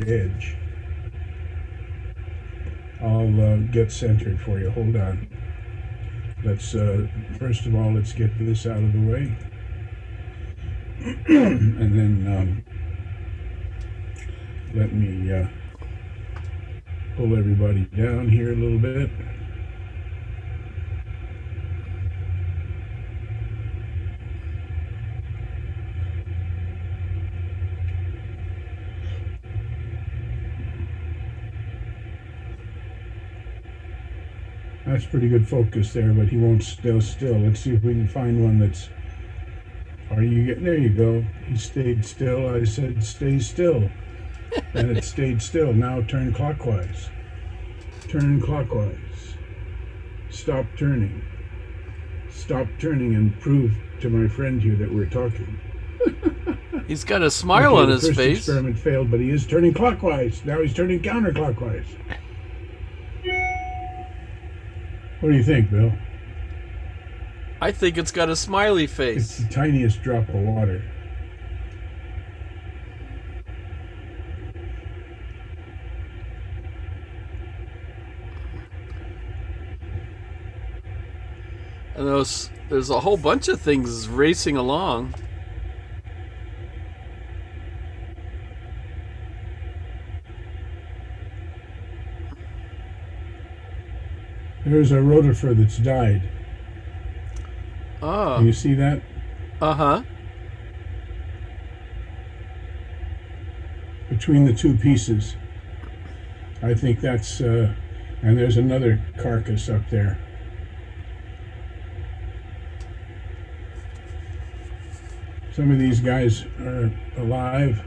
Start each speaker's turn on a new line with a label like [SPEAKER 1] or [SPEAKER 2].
[SPEAKER 1] edge. I'll get centered for you. Hold on. Let's first of all, let's get this out of the way, and then let me pull everybody down here a little bit. That's pretty good focus there, but he won't stay still. Let's see if we can find one that's... Are you getting... There you go. He stayed still. I said stay still. And it stayed still. Now turn clockwise. Turn clockwise. Stop turning. Stop turning and prove to my friend here that we're talking.
[SPEAKER 2] He's got a smile on his
[SPEAKER 1] face. The first
[SPEAKER 2] face.
[SPEAKER 1] experiment failed, but he is turning clockwise. Now he's turning counterclockwise. What do you think, Bill?
[SPEAKER 2] I think it's got a smiley face.
[SPEAKER 1] It's the tiniest drop of water.
[SPEAKER 2] And there's a whole bunch of things racing along.
[SPEAKER 1] There's a rotifer that's died.
[SPEAKER 2] Oh.
[SPEAKER 1] Can you see that?
[SPEAKER 2] Uh-huh.
[SPEAKER 1] Between the two pieces. I think that's... and there's another carcass up there. Some of these guys are alive.